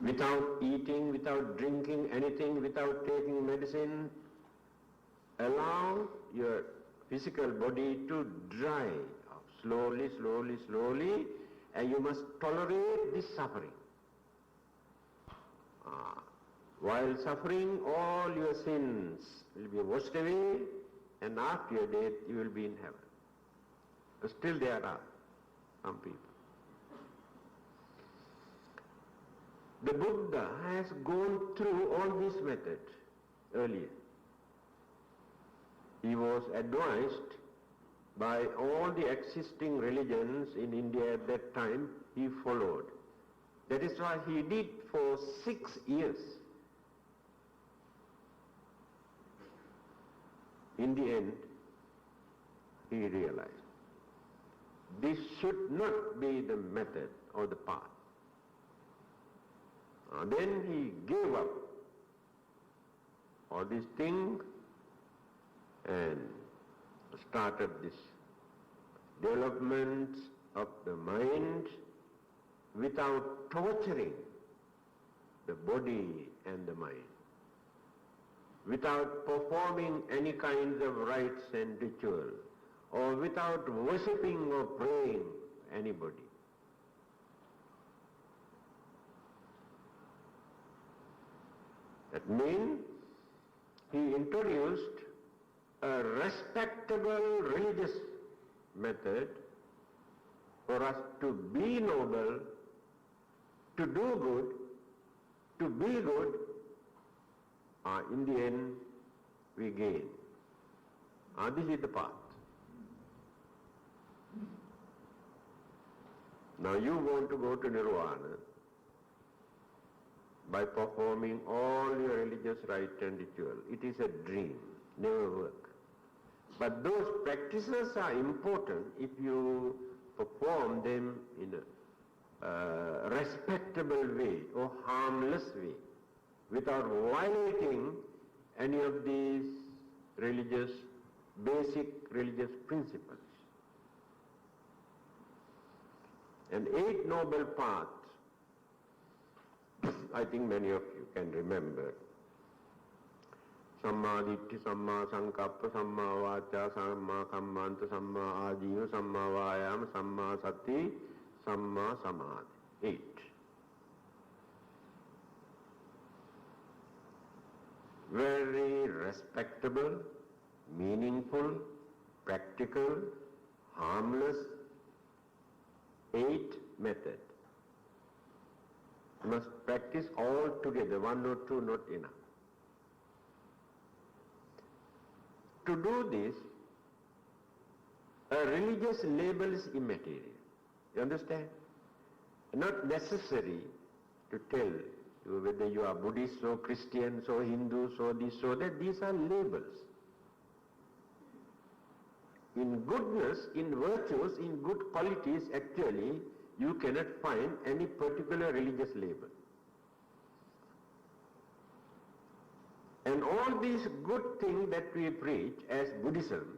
without eating, without drinking anything, without taking medicine. Allow your physical body to dry out slowly, slowly, slowly, and you must tolerate this suffering. While suffering, all your sins will be washed away, and after your death you will be in heaven. But still there are some people. The Buddha has gone through all these methods earlier. He was advised by all the existing religions in India at that time. He followed. That is why he did for 6 years. In the end, he realized this should not be the method or the path. Then he gave up all these things and started this development of the mind without torturing the body and the mind, without performing any kinds of rites and ritual, or without worshipping or praying anybody. That means he introduced a respectable religious method for us to be noble, to do good, to be good. In the end, we gain. This is the path. Now you want to go to Nirvana by performing all your religious rite and ritual. It is a dream, never work. But those practices are important if you perform them in a respectable way or harmless way, without violating any of these basic religious principles. And 8 noble paths, I think many of you can remember. Samma Ditthi, Samma Sankappa, Samma Vacha, Samma Kammanta, Samma Ajiva, Samma Vayama, Samma Sati, Samma Samadhi. 8. Very respectable, meaningful, practical, harmless, 8 method. You must practice all together, 1 or 2 not enough. To do this, a religious label is immaterial. You understand? Not necessary to tell you whether you are Buddhist or Christian or Hindu or this or that. These are labels. In goodness, in virtues, in good qualities, actually, you cannot find any particular religious label. And all these good things that we preach as Buddhism,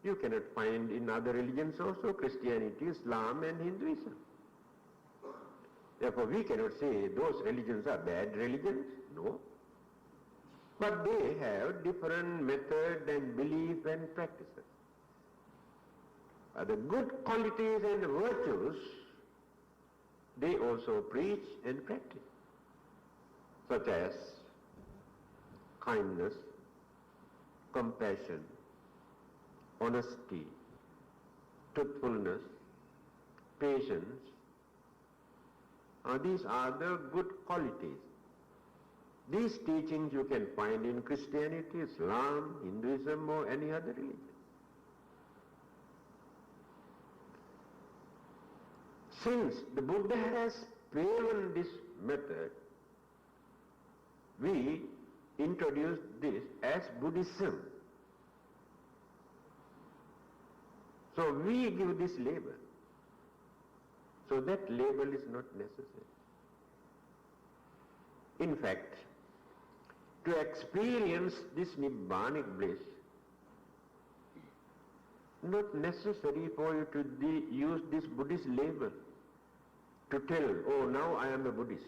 you cannot find in other religions also, Christianity, Islam and Hinduism. Therefore we cannot say those religions are bad religions, no. But they have different method and belief and practices. The good qualities and virtues, they also preach and practice, such as kindness, compassion, honesty, truthfulness, patience. These are the good qualities. These teachings you can find in Christianity, Islam, Hinduism or any other religion. Since the Buddha has proven this method, we introduced this as Buddhism. So we give this label. So that label is not necessary. In fact, to experience this Nibbanic bliss, not necessary for you to use this Buddhist label to tell, oh, now I am a Buddhist.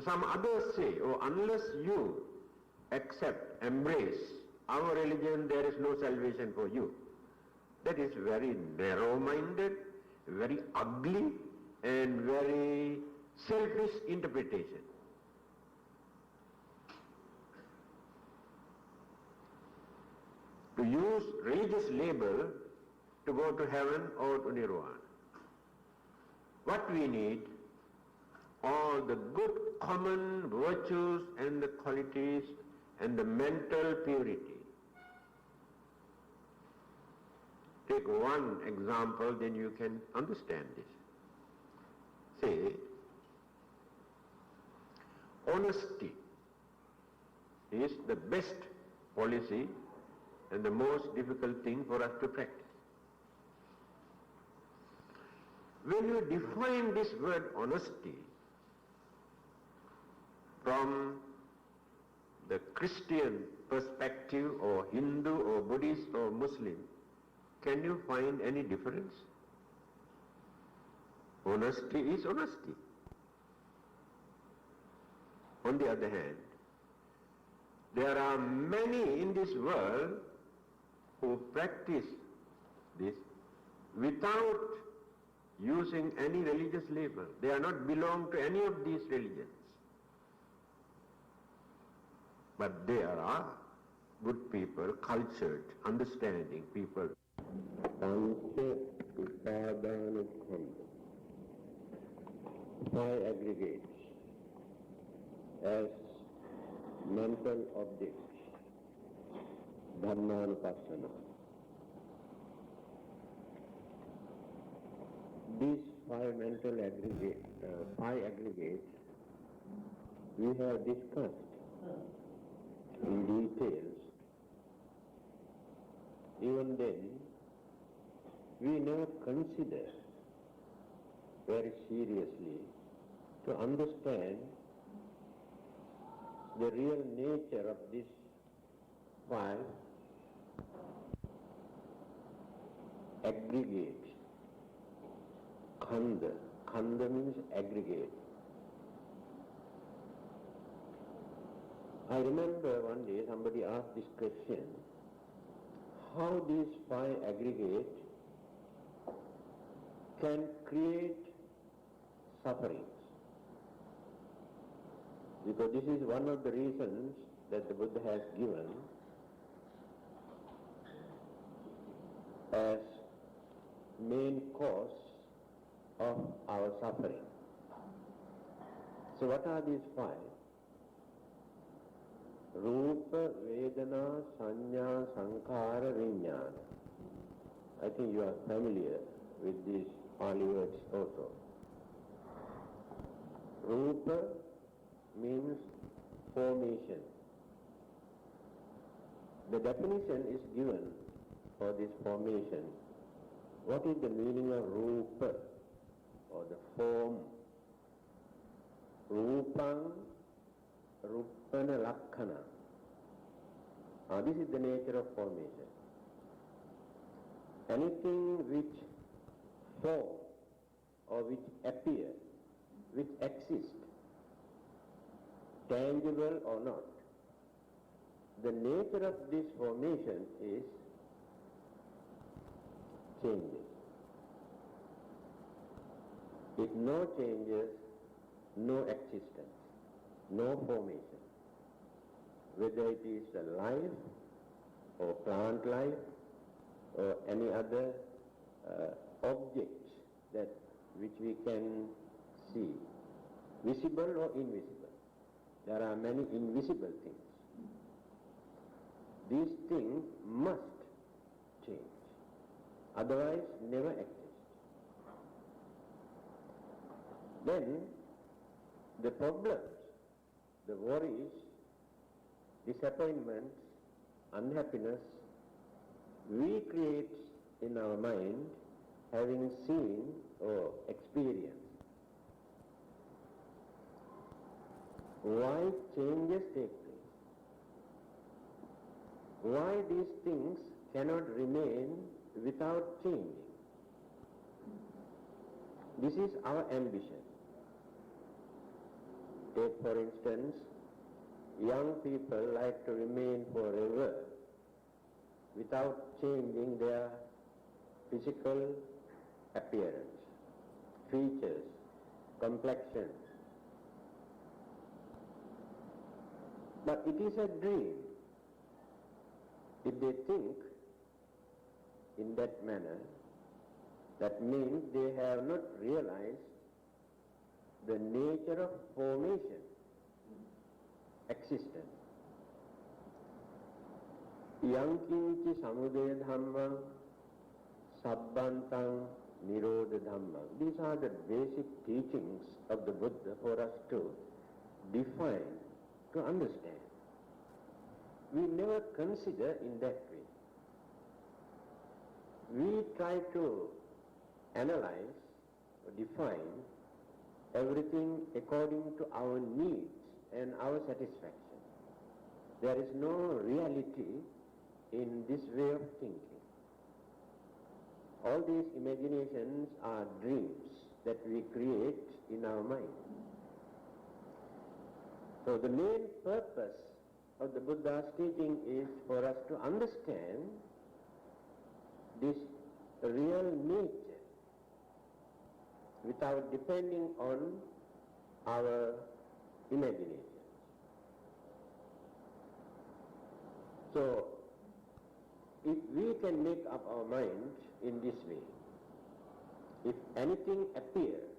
Some others say, oh, unless you accept, embrace our religion, there is no salvation for you. That is very narrow-minded, very ugly, and very selfish interpretation. To use religious label to go to heaven or to nirvana. What we need, all the good common virtues and the qualities and the mental purity. Take one example, then you can understand this. Say, honesty is the best policy and the most difficult thing for us to practice. When you define this word honesty from the Christian perspective or Hindu or Buddhist or Muslim, can you find any difference? Honesty is honesty. On the other hand, there are many in this world who practice this without using any religious label. They are not belong to any of these religions. But there are good people, cultured, understanding people. Five aggregates as mental objects, Dhammanupassana. These five aggregates we have discussed in details. Even then, we never consider very seriously to understand the real nature of these five aggregates. Khanda. Khanda means aggregate. I remember one day somebody asked this question, how these five aggregates can create sufferings. Because this is one of the reasons that the Buddha has given as main cause of our suffering. So what are these five? Rupa, Vedana, Sanya, Sankhara, Vijnana. I think you are familiar with these Pali words also. Rupa means formation. The definition is given for this formation. What is the meaning of Rupa, or the form? Rupang, Ruppana Lakkana. This is the nature of formation. Anything which form or which appear, which exist, tangible or not, the nature of this formation is changes. If no changes, no existence, no formation. Whether it is a life or plant life or any other objects that which we can see, visible or invisible. There are many invisible things. These things must change, otherwise never exist. Then the problems, the worries, disappointments, unhappiness, we create in our mind having seen or experienced. Why changes take place? Why these things cannot remain without changing? This is our ambition. Take for instance, young people like to remain forever without changing their physical appearance, features, complexion. But it is a dream. If they think in that manner, that means they have not realized the nature of formation, existence. Yankinchi samudaya dhammam, sabbantang nirodha dhammam. These are the basic teachings of the Buddha for us to define, to understand. We never consider in that way. We try to analyze or define everything according to our needs and our satisfaction. There is no reality in this way of thinking. All these imaginations are dreams that we create in our mind. So the main purpose of the Buddha's teaching is for us to understand this real nature without depending on our imaginations. So, if we can make up our minds in this way, if anything appears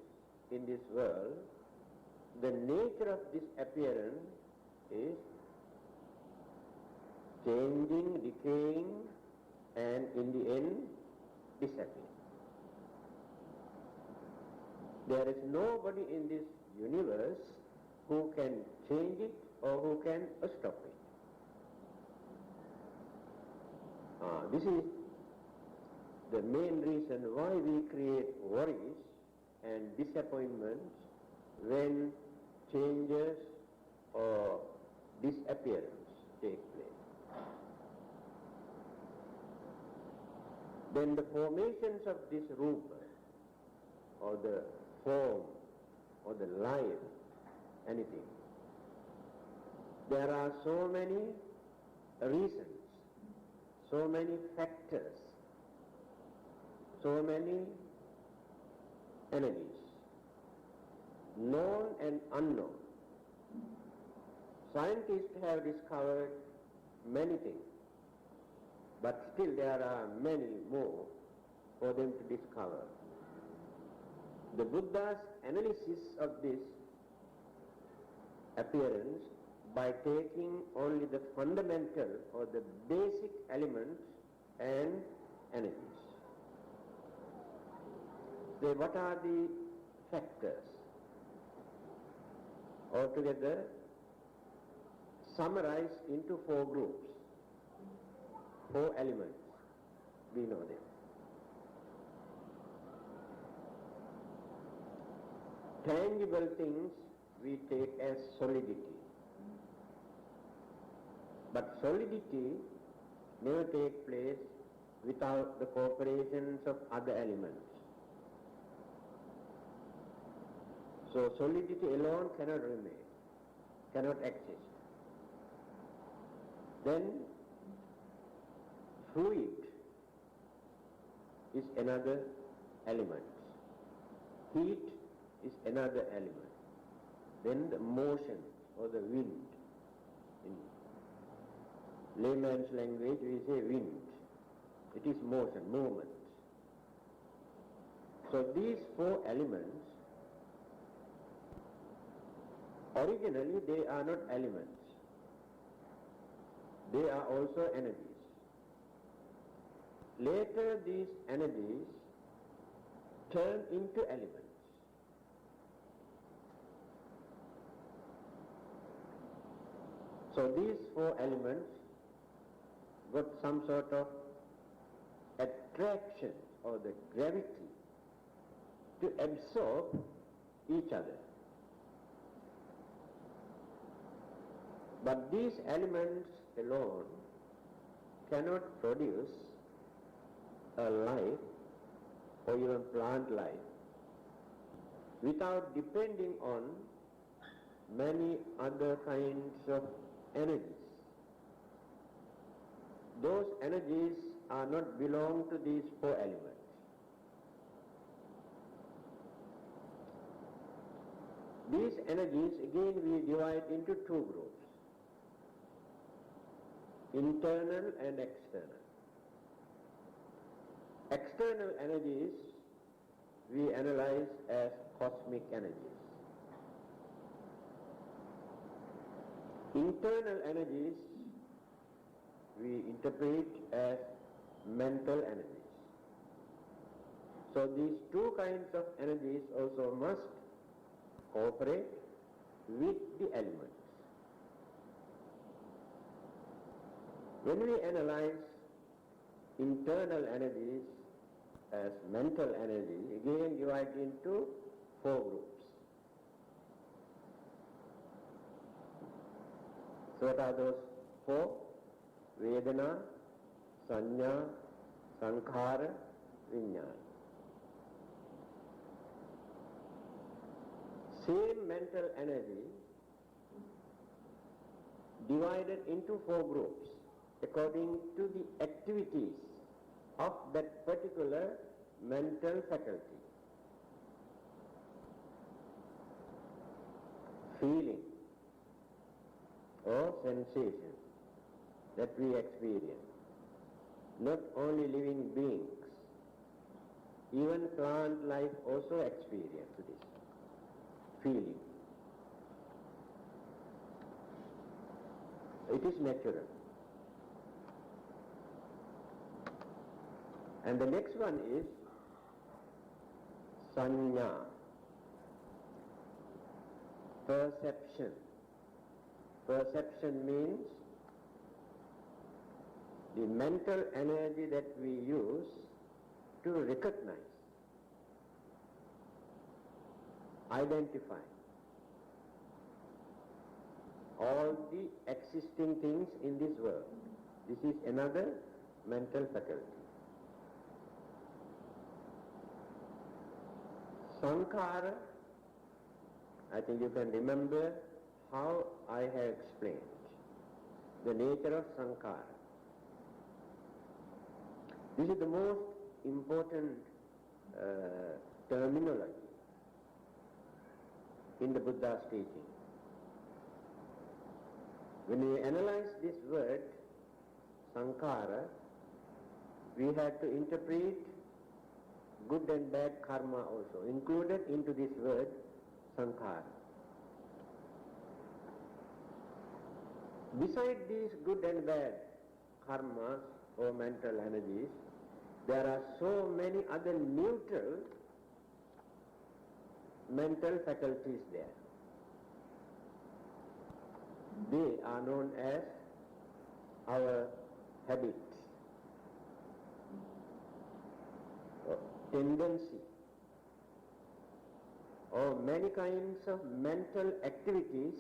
in this world, the nature of this appearance is changing, decaying, and in the end, disappearing. There is nobody in this universe who can change it or who can stop it. This is the main reason why we create worries and disappointments when changes or disappearance take place. Then the formations of this rupa, or the form, or the life, anything, there are so many reasons, so many factors, so many enemies, known and unknown. Scientists have discovered many things, but still there are many more for them to discover. The Buddha's analysis of this appearance by taking only the fundamental or the basic elements and energies. Then what are the factors? Altogether summarized into 4 groups, 4 elements. We know them. Tangible things we take as solidity. But solidity never takes place without the cooperations of other elements. So solidity alone cannot remain, cannot exist. Then fluid is another element. Heat is another element. Then the motion or the wind. In layman's language we say wind. It is motion, movement. So these 4 elements, originally they are not elements. They are also energies. Later these energies turn into elements. So these 4 elements got some sort of attraction or the gravity to absorb each other. But these elements alone cannot produce a life or even plant life without depending on many other kinds of energies. Those energies are not belong to these four elements. These energies again we divide into two groups, internal and external. External energies we analyze as cosmic energies. Internal energies we interpret as mental energies. So these two kinds of energies also must cooperate with the elements. When we analyze internal energies as mental energy, again divide into four groups. So what are those four? Vedana, Sanya, Sankhara, Vijnana. Same mental energy divided into four groups according to the activities of that particular mental faculty. Feeling or sensation that we experience. Not only living beings, even plant life also experience this feeling. It is natural. And the next one is sanya, perception. Perception means the mental energy that we use to recognize, identify all the existing things in this world. This is another mental faculty. Sankhara, I think you can remember how I have explained the nature of sankhara. This is the most important terminology in the Buddha's teaching. When we analyze this word, sankhara, we have to interpret good and bad karma also included into this word, sankhara. Besides these good and bad karmas or mental energies, there are so many other neutral mental faculties there. They are known as our habits, or tendency, or many kinds of mental activities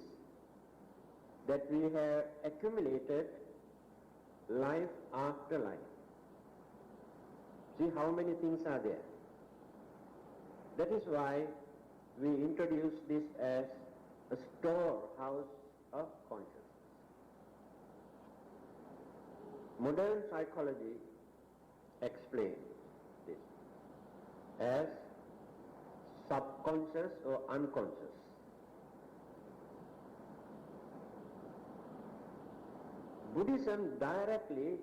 that we have accumulated life after life. See how many things are there. That is why we introduce this as a storehouse of consciousness. Modern psychology explains this as subconscious or unconscious. Buddhism directly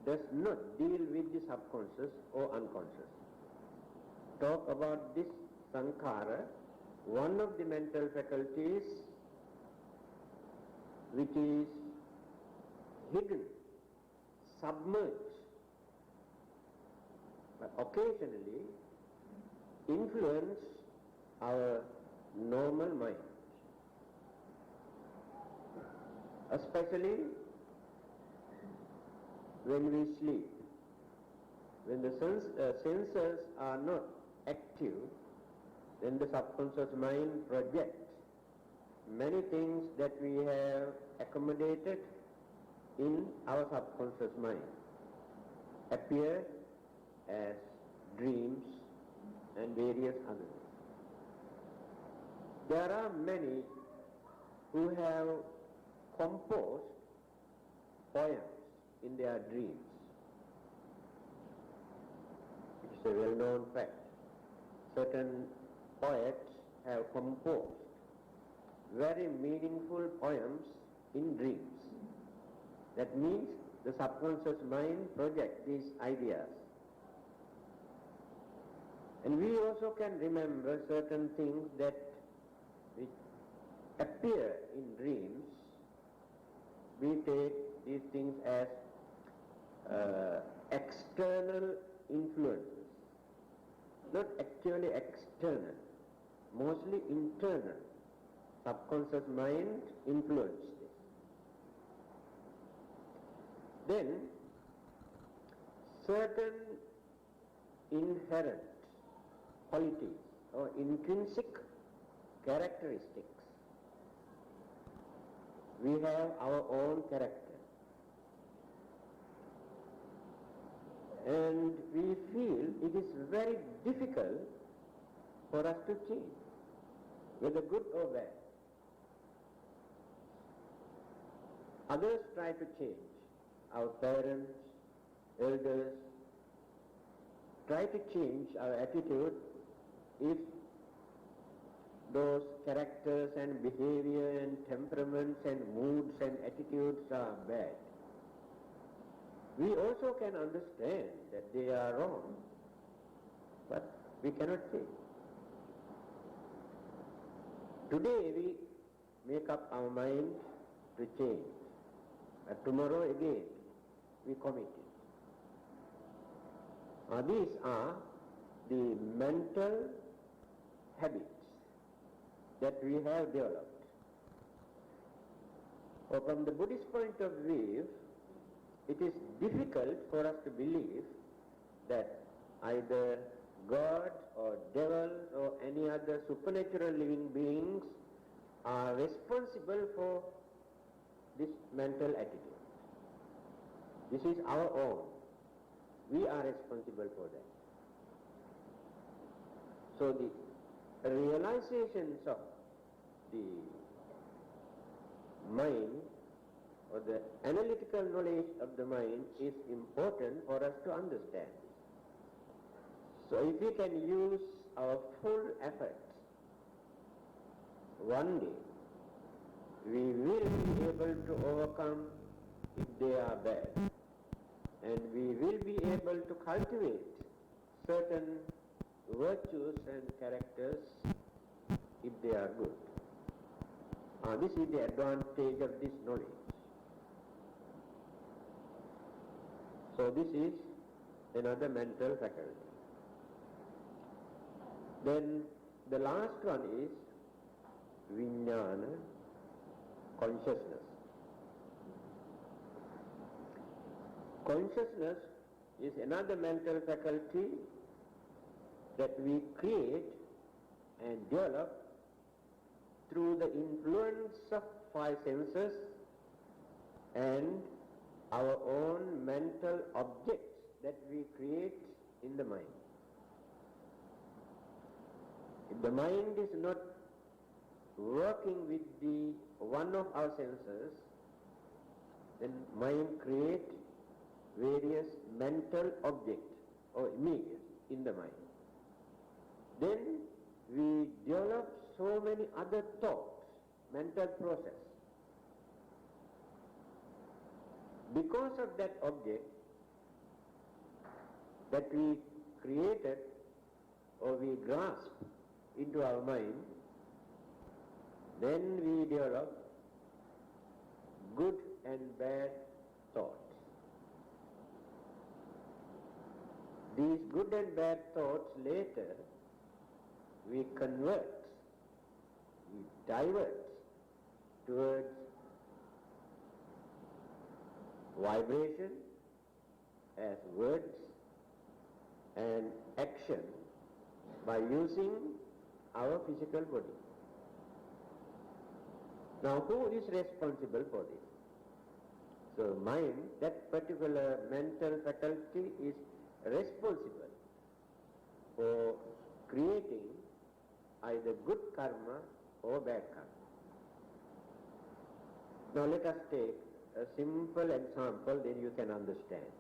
does not deal with the subconscious or unconscious. Talk about this sankhara, one of the mental faculties which is hidden, submerged, but occasionally influence our normal mind, especially when we sleep. When the senses are not active, then the subconscious mind projects many things that we have accommodated in our subconscious mind, appear as dreams and various others. There are many who have composed poems in their dreams. It's a well-known fact. Certain poets have composed very meaningful poems in dreams. That means the subconscious mind projects these ideas. And we also can remember certain things that which appear in dreams. We take these things as external influences, not actually external, mostly internal. Subconscious mind influences this. Then certain inherent qualities or intrinsic characteristics. We have our own character. And we feel it is very difficult for us to change, whether good or bad. Others try to change. Our parents, elders, try to change our attitude if those characters and behavior and temperaments and moods and attitudes are bad. We also can understand that they are wrong, but we cannot change. Today we make up our mind to change, but tomorrow again we commit it. These are the mental habits that we have developed. Or from the Buddhist point of view, it is difficult for us to believe that either God or devils or any other supernatural living beings are responsible for this mental attitude. This is our own. We are responsible for that. So the realizations of the mind or the analytical knowledge of the mind is important for us to understand. So if we can use our full efforts, one day we will be able to overcome if they are bad, and we will be able to cultivate certain virtues and characters if they are good. This is the advantage of this knowledge. So this is another mental faculty. Then the last one is vijnana, consciousness. Consciousness is another mental faculty that we create and develop through the influence of five senses and our own mental objects that we create in the mind. If the mind is not working with the one of our senses, then mind creates various mental objects or images in the mind. Then we develop so many other thoughts, mental process. Because of that object that we created or we grasp into our mind, then we develop good and bad thoughts. These good and bad thoughts later we convert, we divert towards vibration as words and action by using our physical body. Now, who is responsible for this? So mind, that particular mental faculty is responsible for creating either good karma or bad karma. Now let us take a simple example, then you can understand.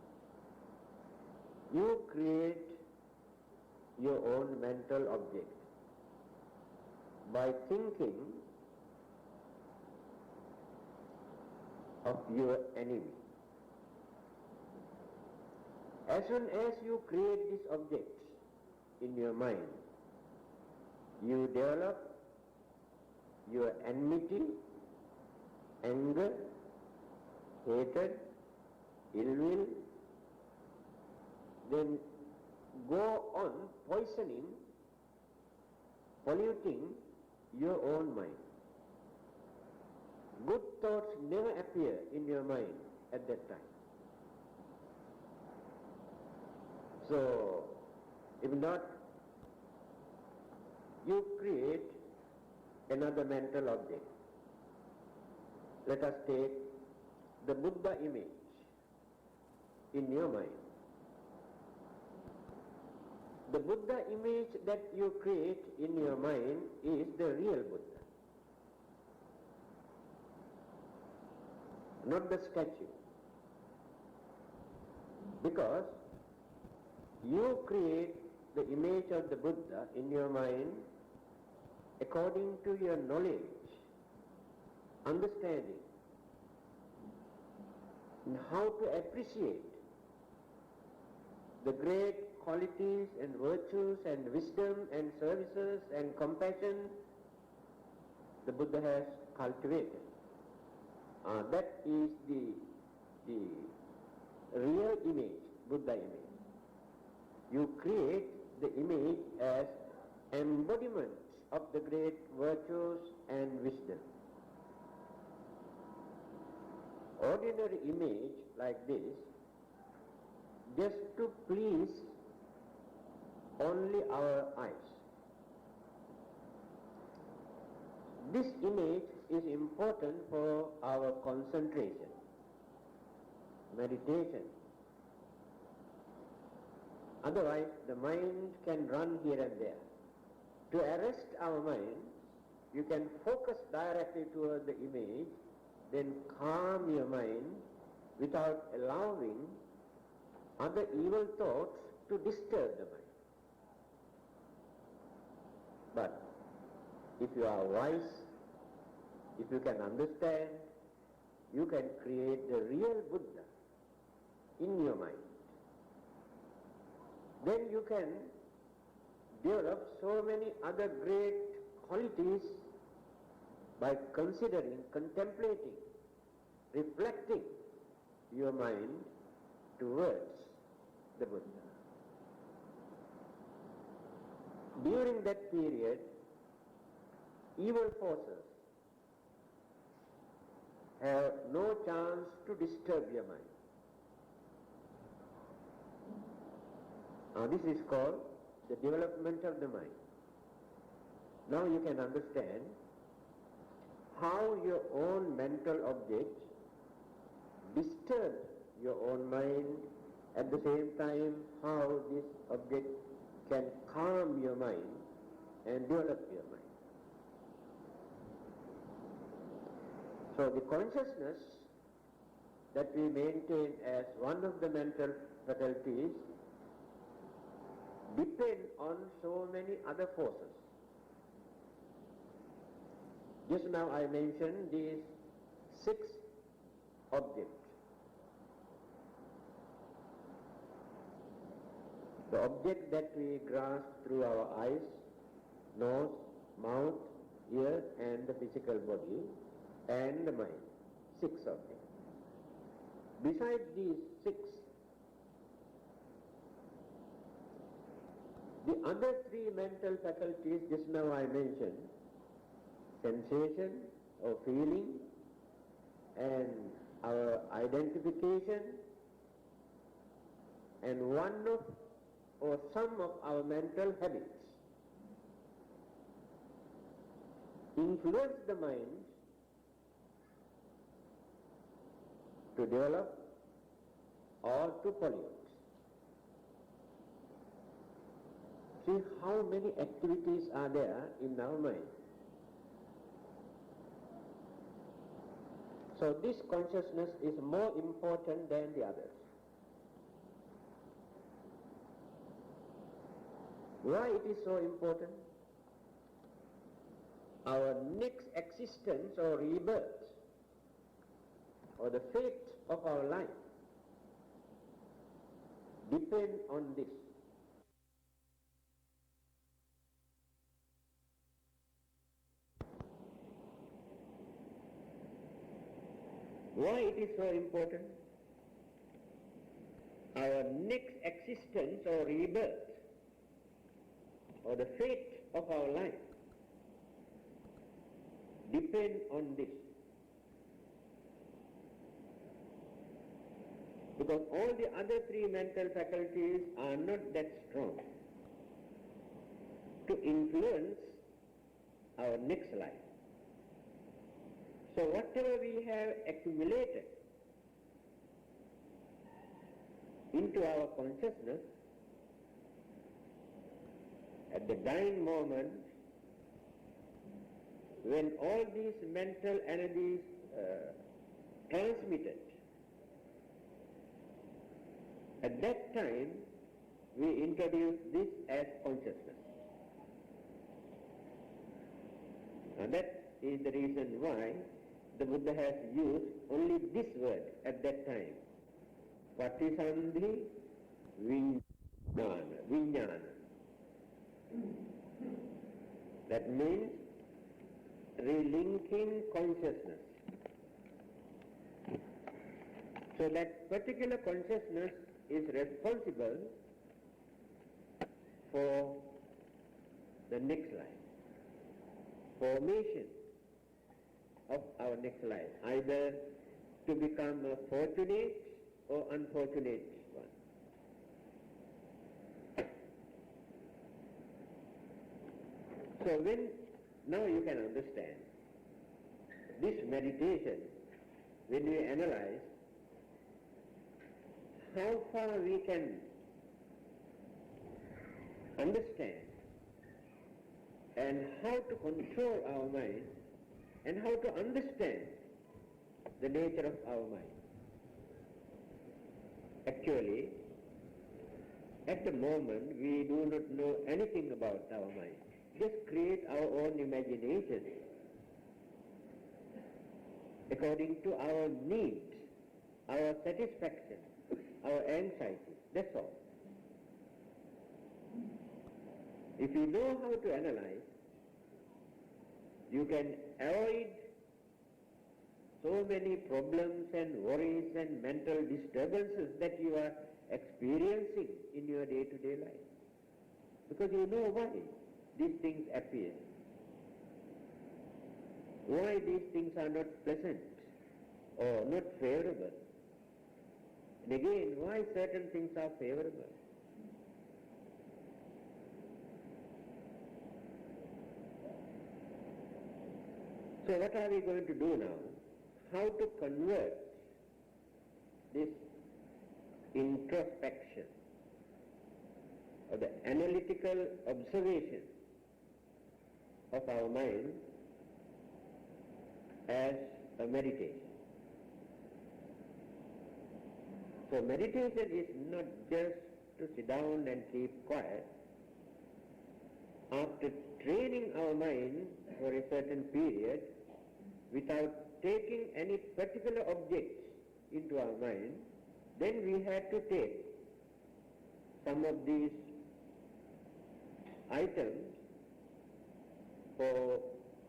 You create your own mental object by thinking of your enemy. As soon as you create this object in your mind, you develop your enmity, anger, hatred, ill will, then go on poisoning, polluting your own mind. Good thoughts never appear in your mind at that time. So, if not, you create another mental object. Let us take the Buddha image in your mind. The Buddha image that you create in your mind is the real Buddha, not the statue. Because you create the image of the Buddha in your mind according to your knowledge, understanding, and how to appreciate the great qualities and virtues and wisdom and services and compassion the Buddha has cultivated. That is the real image, Buddha image. You create the image as embodiment of the great virtues and wisdom. Ordinary image like this, just to please only our eyes. This image is important for our concentration, meditation. Otherwise, the mind can run here and there. To arrest our mind, you can focus directly toward the image, then calm your mind without allowing other evil thoughts to disturb the mind. But if you are wise, if you can understand, you can create the real Buddha in your mind. Then you can develop so many other great qualities by considering, contemplating, reflecting your mind towards the Buddha. During that period, evil forces have no chance to disturb your mind. This is called the development of the mind. Now you can understand how your own mental objects disturb your own mind, at the same time how this object can calm your mind and develop your mind. So the consciousness that we maintain as one of the mental faculties depend on so many other forces. Just now I mentioned these 6 objects. The object that we grasp through our eyes, nose, mouth, ear and the physical body and the mind. 6 objects. Besides these 6, the other 3 mental faculties just now I mentioned, sensation or feeling and our identification and one of or some of our mental habits influence the mind to develop or to pollute. See how many activities are there in our mind. So this consciousness is more important than the others. Why it is so important? Our next existence or rebirth or the fate of our life depend on this. Why it is so important? Our next existence or rebirth or the fate of our life depend on this. Because all the other three mental faculties are not that strong to influence our next life. So whatever we have accumulated into our consciousness at the dying moment, when all these mental energies transmitted, at that time we introduce this as consciousness. And that is the reason why the Buddha has used only this word at that time. Patisandhi Vijnana. That means relinking consciousness. So that particular consciousness is responsible for the next life, formation of our next life, either to become a fortunate or unfortunate one. So now you can understand this meditation, when we analyze how far we can understand and how to control our mind and how to understand the nature of our mind. Actually, at the moment we do not know anything about our mind. Just create our own imagination according to our needs, our satisfaction, our anxiety. That's all. If you know how to analyze, you can avoid so many problems and worries and mental disturbances that you are experiencing in your day-to-day life. Because you know why these things appear. Why these things are not pleasant or not favorable. And again, why certain things are favorable. So what are we going to do now? How to convert this introspection or the analytical observation of our mind as a meditation. So meditation is not just to sit down and keep quiet. After training our mind for a certain period, without taking any particular objects into our mind, then we had to take some of these items for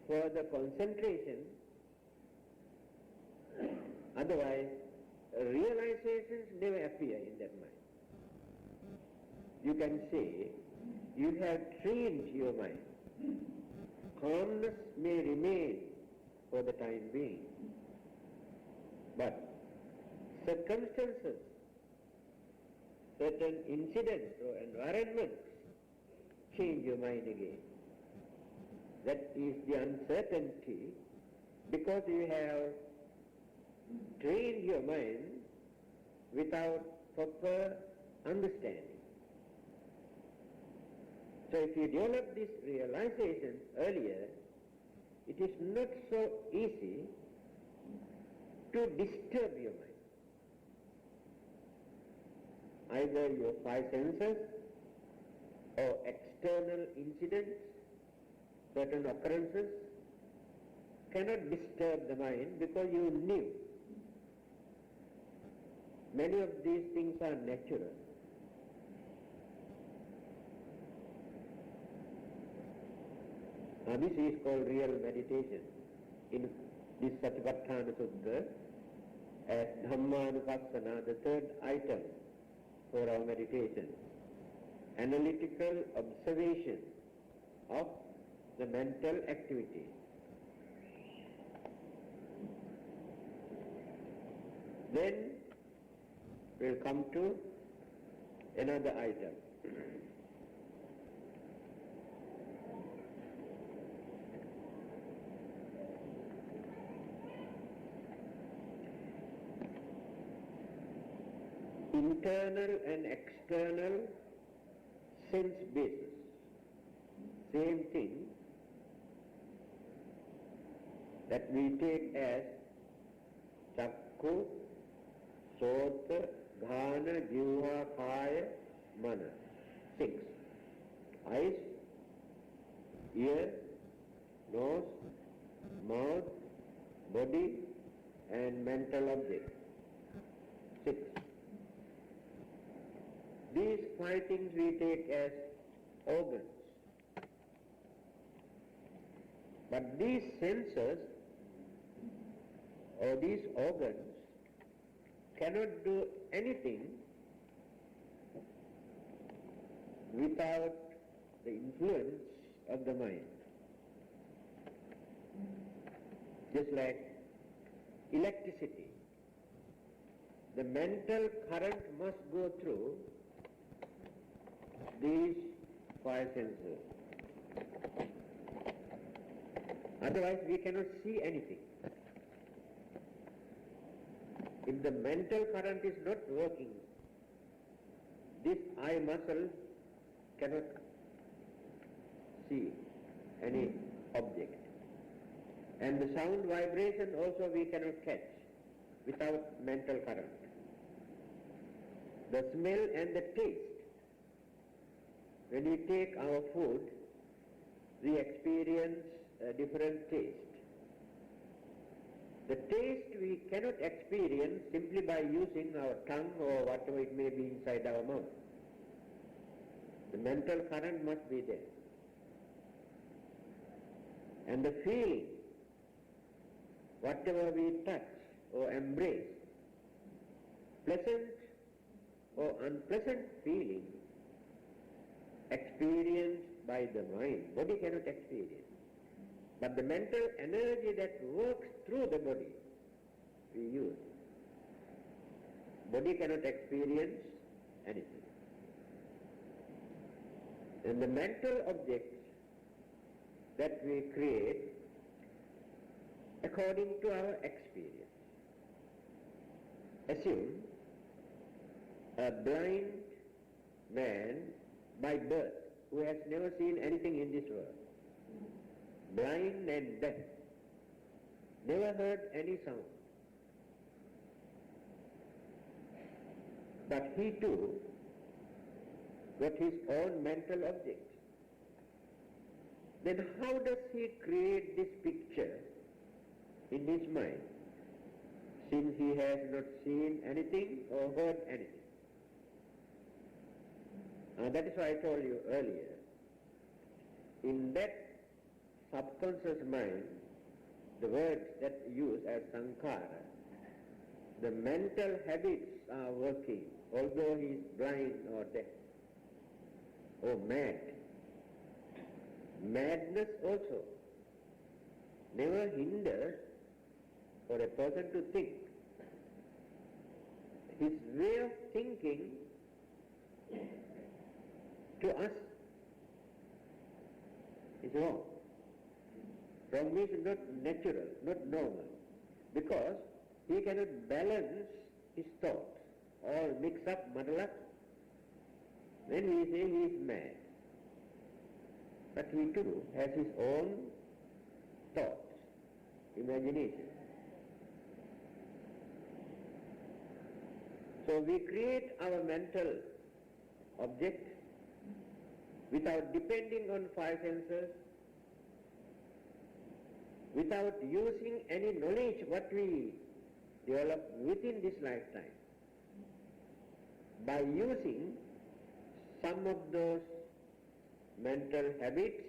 further concentration. Otherwise, realizations never appear in that mind. You can say, you have trained your mind. Calmness may remain for the time being, but circumstances, certain incidents or environments change your mind again. That is the uncertainty, because you have trained your mind without proper understanding. So if you develop this realization earlier, it is not so easy to disturb your mind. Either your five senses or external incidents, certain occurrences, cannot disturb the mind because you knew. Many of these things are natural. Now this is called real meditation. In this Satipatthana Sutta, as Dhammanupassana, the third item for our meditation, analytical observation of the mental activity. Then we'll come to another item. Internal and external sense basis. Same thing that we take as Chakku, Sota, Ghana, Jiva, Kaya, Mana. 6. Eyes, ear, nose, mouth, body and mental object. 6. These 5 things we take as organs. But these senses or these organs cannot do anything without the influence of the mind. Just like electricity, the mental current must go through these 5 senses. Otherwise we cannot see anything. If the mental current is not working, this eye muscle cannot see any object. And the sound vibration also we cannot catch without mental current. The smell and the taste. When we take our food, we experience a different taste. The taste we cannot experience simply by using our tongue or whatever it may be inside our mouth. The mental current must be there. And the feeling, whatever we touch or embrace, pleasant or unpleasant feeling, experienced by the mind, body cannot experience. But the mental energy that works through the body, we use. Body cannot experience anything. And the mental objects that we create according to our experience. Assume a blind man by birth who has never seen anything in this world, blind and deaf, never heard any sound. But he too got his own mental objects. Then how does he create this picture in his mind, since he has not seen anything or heard anything? That is why I told you earlier, in that subconscious mind, the words that use as sankhara, the mental habits are working, although he is blind or deaf or mad. Madness also never hinders for a person to think. His way of thinking to us is wrong. Wrong means not natural, not normal, because he cannot balance his thoughts, all mix up, muddle up. Then we say he is mad. But he too has his own thoughts, imagination. So we create our mental object without depending on five senses, without using any knowledge what we develop within this lifetime. By using some of those mental habits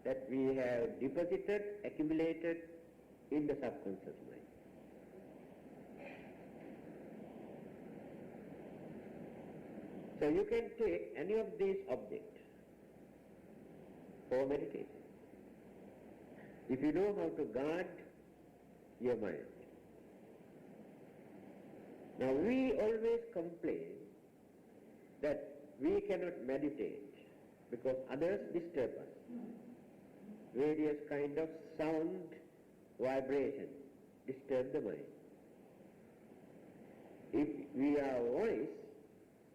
that we have deposited, accumulated in the subconscious mind. So you can take any of these objects for meditation. If you know how to guard your mind. Now we always complain that we cannot meditate because others disturb us. Various kind of sound, vibration disturb the mind. If we are wise,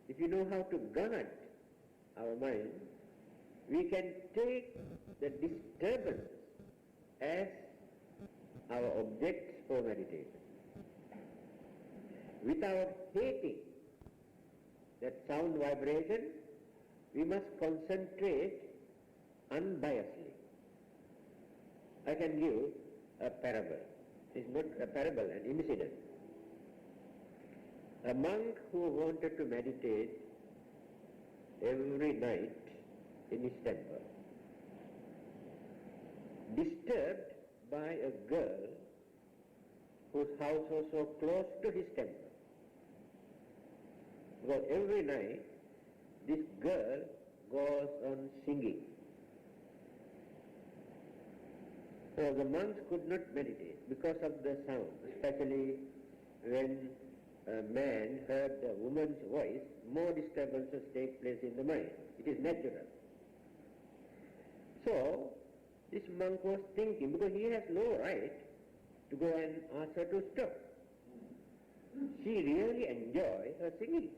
if you know how to guard our mind, we can take the disturbance as our objects for meditation. Without hating that sound vibration, we must concentrate unbiasedly. I can give a parable. It's not a parable, an incident. A monk who wanted to meditate every night in his temple, disturbed by a girl whose house was so close to his temple. Because every night this girl goes on singing. So the monks could not meditate because of the sound, especially when a man heard the woman's voice, more disturbances take place in the mind. It is natural. So this monk was thinking, because he has no right to go and ask her to stop. She really enjoys her singing.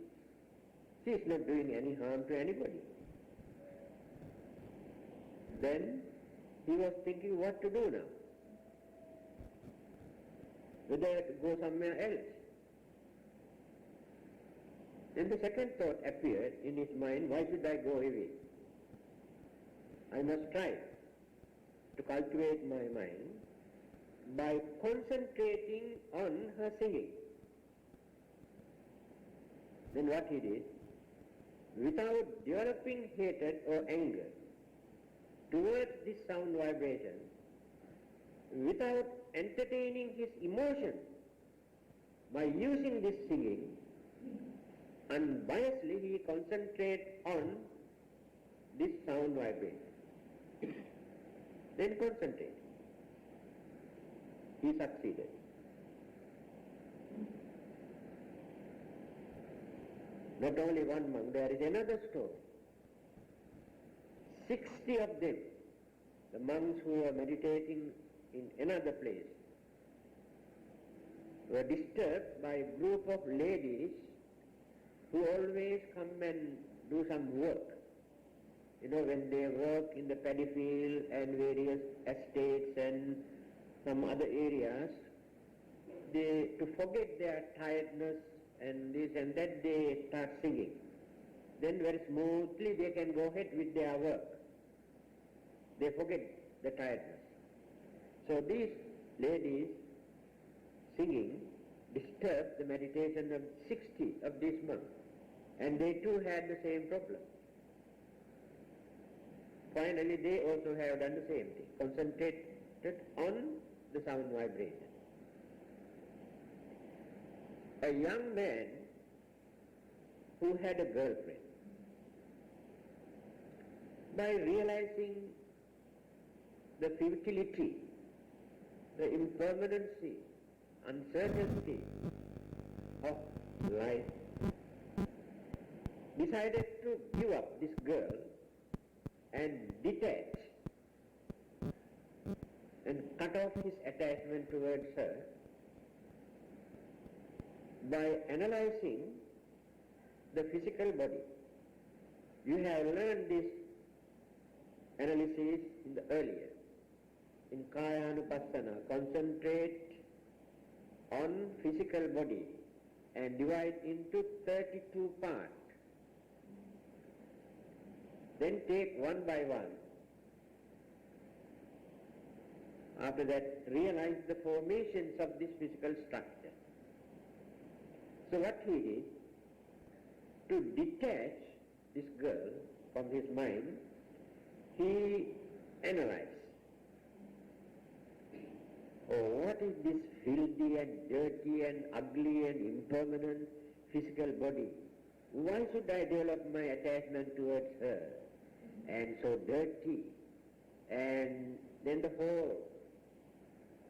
She is not doing any harm to anybody. Then he was thinking what to do now. Whether to go somewhere else. Then the second thought appeared in his mind, why should I go away? I must try to cultivate my mind by concentrating on her singing. Then what he did, without developing hatred or anger towards this sound vibration, without entertaining his emotion, by using this singing, unbiasedly he concentrates on this sound vibration. Then concentrate. He succeeded. Not only one monk, there is another story. 60 of them, the monks who were meditating in another place, were disturbed by a group of ladies who always come and do some work. You know, when they work in the paddy field and various estates and some other areas, they, to forget their tiredness and this and that, they start singing. Then very smoothly they can go ahead with their work. They forget the tiredness. So these ladies singing disturbed the meditation of 60 of these monks. And they too had the same problem. Finally they also have done the same thing, concentrated on the sound vibration. A young man who had a girlfriend, by realizing the futility, the impermanency, uncertainty of life, decided to give up this girl and detach and cut off his attachment towards her by analyzing the physical body. You have learned this analysis in the earlier. In Kaya Anupassana, concentrate on physical body and divide into 32 parts. Then take one by one. After that, realize the formations of this physical structure. So what he did, to detach this girl from his mind, he analyzed. Oh, what is this filthy and dirty and ugly and impermanent physical body? Why should I develop my attachment towards her? And so dirty. And then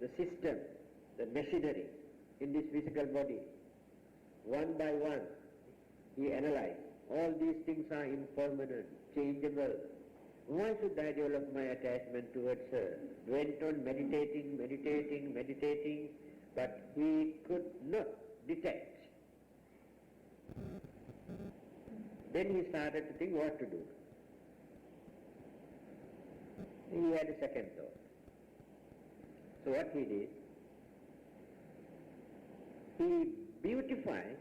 the system, the machinery in this physical body, one by one, he analyzed. All these things are impermanent, changeable. Why should I develop my attachment towards her? Went on meditating, but he could not detach. Then he started to think what to do. He had a second thought. So what he did, he beautified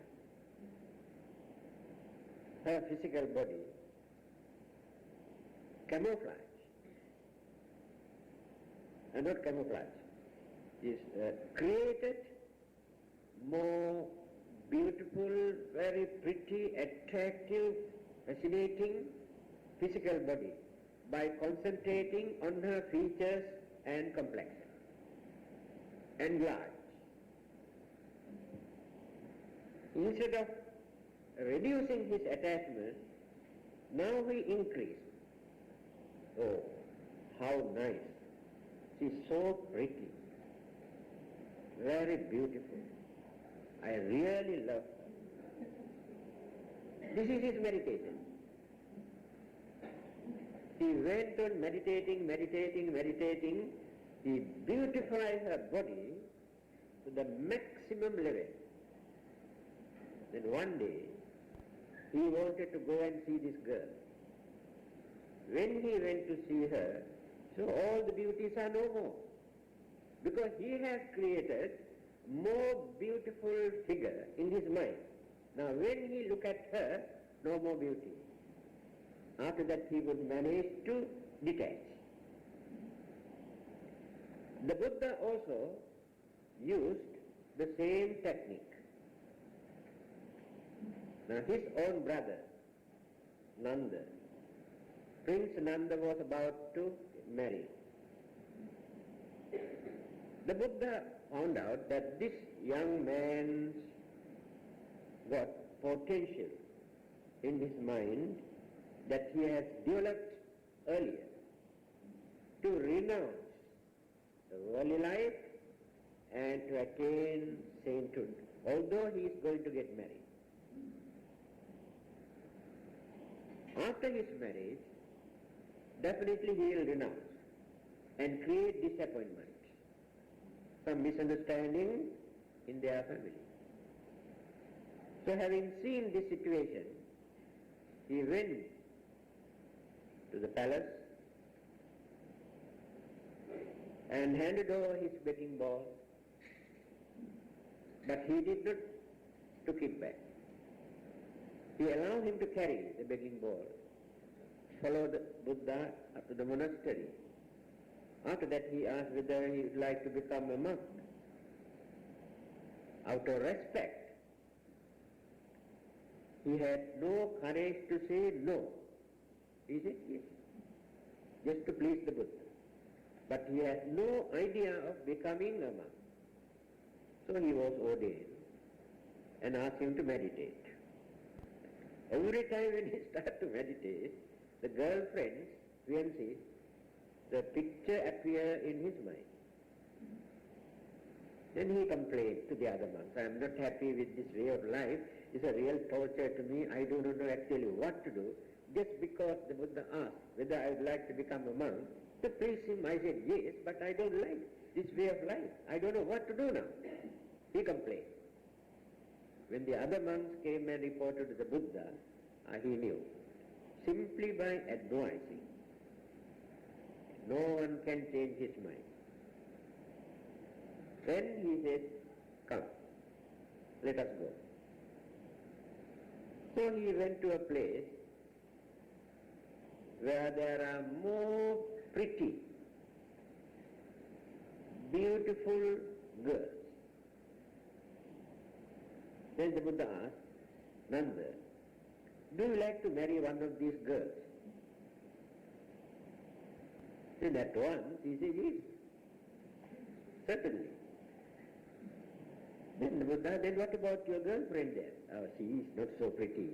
her physical body, camouflage, and not camouflage, is created more beautiful, very pretty, attractive, fascinating physical body by concentrating on her features and complexion, enlarge. Instead of reducing his attachment, now he increased. Oh, how nice. She's so pretty, very beautiful. I really love her. This is his meditation. He went on meditating. He beautified her body to the maximum level. Then one day, he wanted to go and see this girl. When he went to see her, so all the beauties are no more. Because he has created more beautiful figure in his mind. Now when he look at her, no more beauty. After that he would manage to detach. The Buddha also used the same technique. Now his own brother, Nanda, Prince Nanda was about to marry. The Buddha found out that this young man's got potential in his mind that he has developed earlier to renounce the worldly life and to attain sainthood, although he is going to get married. After his marriage, definitely he will renounce and create disappointment, some misunderstanding in their family. So having seen this situation, he went to the palace and handed over his begging bowl, but he did not took it back. He allowed him to carry the begging bowl, followed Buddha up to the monastery. After that he asked whether he would like to become a monk. Out of respect, he had no courage to say no. He said yes, just to please the Buddha. But he had no idea of becoming a monk. So he was ordained and asked him to meditate. Every time when he started to meditate, the girlfriends, fiancés, the picture appeared in his mind. Then he complained to the other monks, I am not happy with this way of life. It's a real torture to me. I do not know actually what to do. Just because the Buddha asked whether I would like to become a monk, to please him I said yes, but I don't like this way of life. I don't know what to do now. He complained. When the other monks came and reported to the Buddha, he knew. Simply by advising, no one can change his mind. Then he said, come, let us go. So he went to a place where there are more pretty, beautiful girls. Then the Buddha asked, Nanda, do you like to marry one of these girls? And at once he said, yes, certainly. Then the Buddha, then what about your girlfriend there? Oh, she is not so pretty.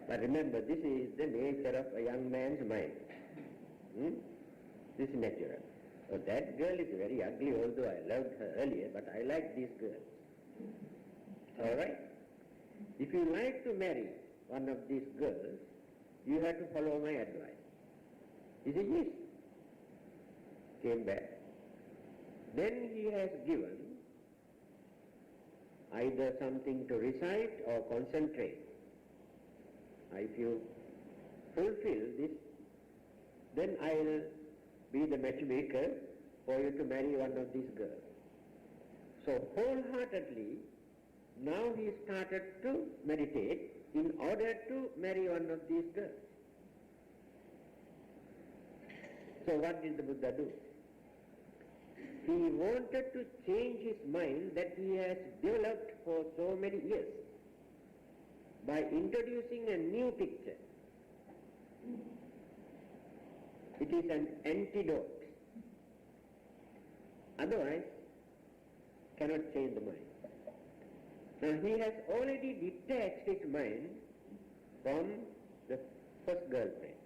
But remember, this is the nature of a young man's mind. This is natural. So that girl is very ugly, although I loved her earlier, but I like this girl. All right? If you like to marry one of these girls, you have to follow my advice. He said, yes. Came back. Then he has given either something to recite or concentrate. If you fulfill this, then I will be the matchmaker for you to marry one of these girls. So wholeheartedly, now he started to meditate in order to marry one of these girls. So what did the Buddha do? He wanted to change his mind that he has developed for so many years by introducing a new picture. It is an antidote. Otherwise, cannot change the mind. Now he has already detached his mind from the first girlfriend.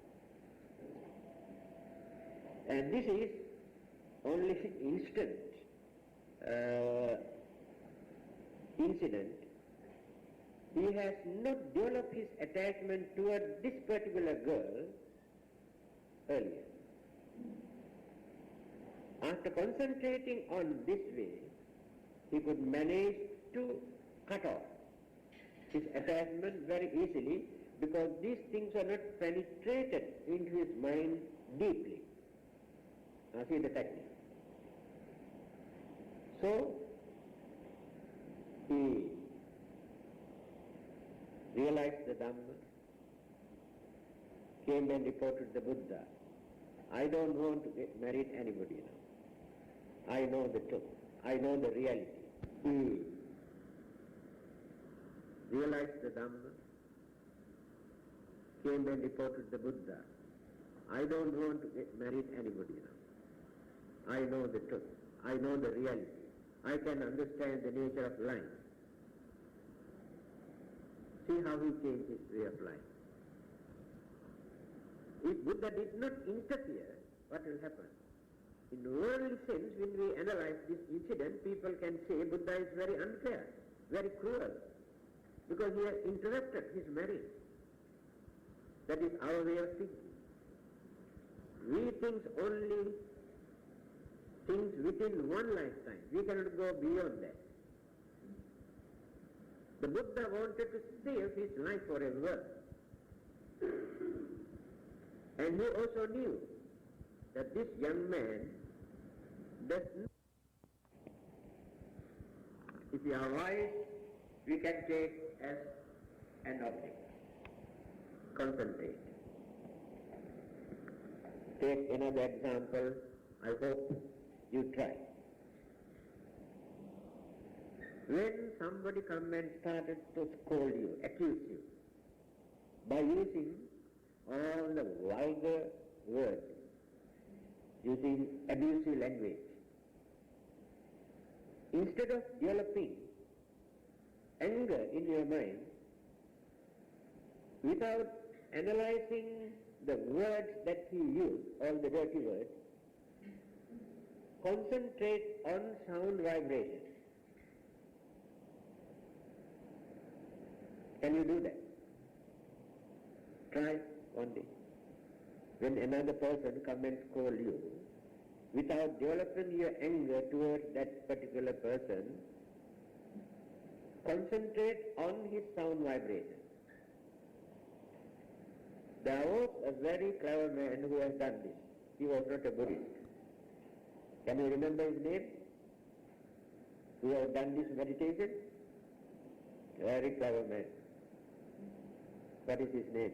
And this is only instant incident. He has not developed his attachment toward this particular girl earlier. After concentrating on this way, he could manage to cut off his attachment very easily because these things are not penetrated into his mind deeply. Now see the technique. So, he realized the Dhamma, came and reported the Buddha. I don't want to get married anybody now. I know the truth. I know the reality. He realized the Dhamma, came and reported the Buddha. I don't want to get married anybody now. I know the truth. I know the reality. I can understand the nature of life. See how he changed his way of life. If Buddha did not interfere, what will happen? In worldly sense, when we analyze this incident, people can say Buddha is very unfair, very cruel, because he has interrupted his marriage. That is our way of thinking. We think only things within one lifetime. We cannot go beyond that. The Buddha wanted to save his life forever. And he also knew that this young man does not. If you are wise, we can take as an object. Concentrate. Take another example. I hope you try. When somebody come and started to scold you, accuse you, by using all the vulgar words, using abusive language, instead of developing anger in your mind, without analyzing the words that he used, all the dirty words, concentrate on sound vibration. Can you do that? Try one day. When another person comes and scolds you, without developing your anger towards that particular person, concentrate on his sound vibration. There was a very clever man who has done this. He was not a Buddhist. Can you remember his name? Who has done this meditation? Very clever man. What is his name?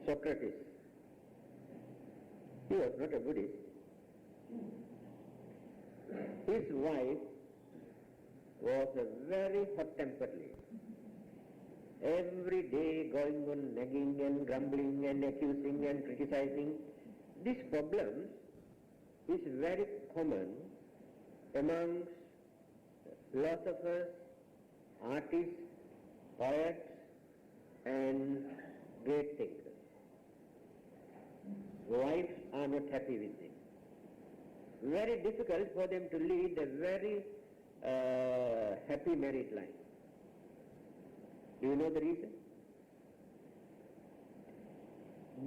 Socrates. He was not a Buddhist. His wife was a very hot-tempered lady. Every day going on nagging and grumbling and accusing and criticizing. This problem is very common amongst philosophers, artists, poets and great thinkers. Wives are not happy with them. Very difficult for them to lead a very happy married life. Do you know the reason?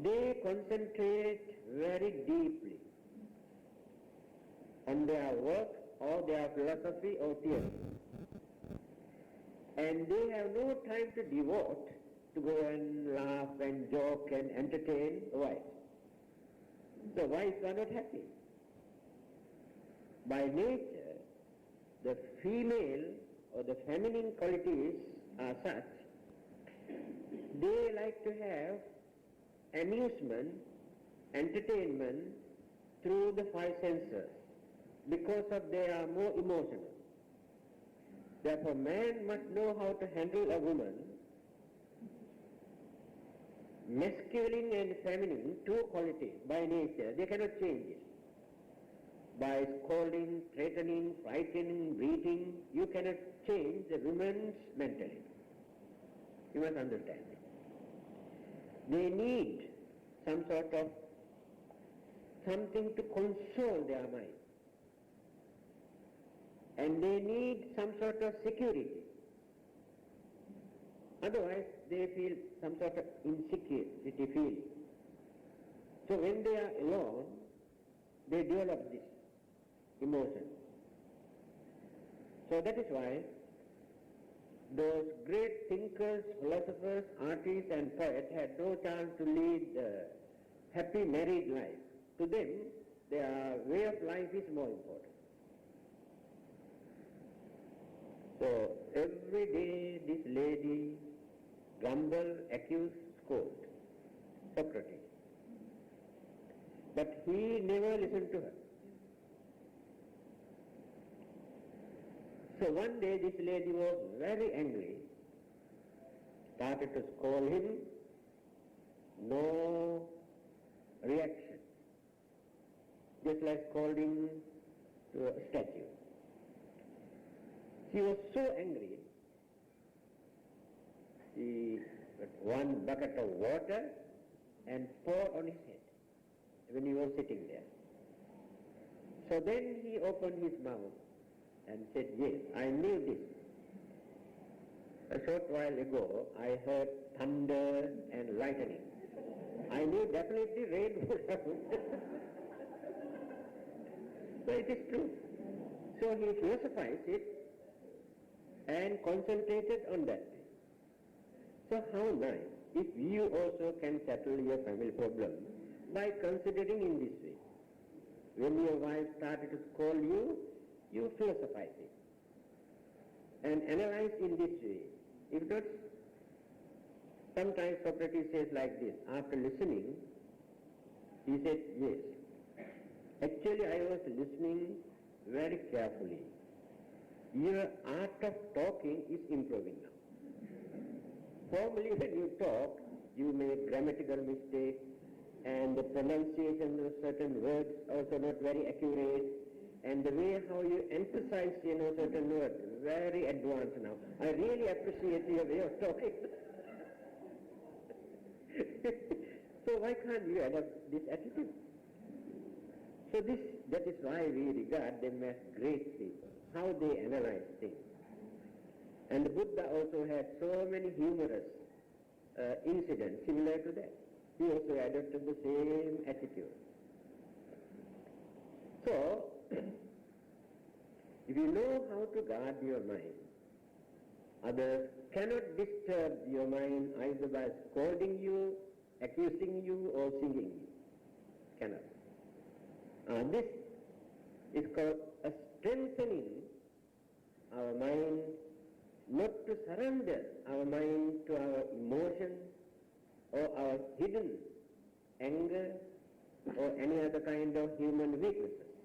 They concentrate very deeply on their work or their philosophy or theory. And they have no time to devote to go and laugh and joke and entertain the wife. So wives are not happy. By nature, the female or the feminine qualities are such, they like to have amusement, entertainment through the five senses because of they are more emotional. Therefore, man must know how to handle a woman. Masculine and feminine, two qualities by nature, they cannot change it. By scolding, threatening, frightening, beating, you cannot change the woman's mentality. You must understand it. They need some sort of something to console their mind. And they need some sort of security. Otherwise, they feel some sort of insecurity feeling. So when they are alone, they develop this emotion. So that is why those great thinkers, philosophers, artists and poets had no chance to lead a happy married life. To them, their way of life is more important. So every day this lady grumble, accuse, scold Socrates. But he never listened to her. So one day this lady was very angry, started to scold him, no reaction, just like scolding to a statue. She was so angry, she got one bucket of water and poured on his head when he was sitting there. So then he opened his mouth and said, yes, I knew this. A short while ago, I heard thunder and lightning. I knew definitely rain would happen. So it is true. So he philosophized it and concentrated on that. So how nice if you also can settle your family problem by considering in this way. When your wife started to scold you, you philosophize it and analyze in this way. If not, sometimes Socrates says like this, after listening, he said, yes, actually I was listening very carefully. Your art of talking is improving now. Formerly when you talk, you make grammatical mistakes and the pronunciation of certain words also not very accurate, and the way how you emphasize, certain words, very advanced now. I really appreciate your way of talking. So why can't you adopt this attitude? So that is why we regard them as great people, how they analyze things. And the Buddha also had so many humorous incidents similar to that. He also adopted the same attitude. So, if you know how to guard your mind, others cannot disturb your mind either by scolding you, accusing you, or singing you. Cannot. This is called a strengthening our mind not to surrender our mind to our emotions or our hidden anger or any other kind of human weaknesses.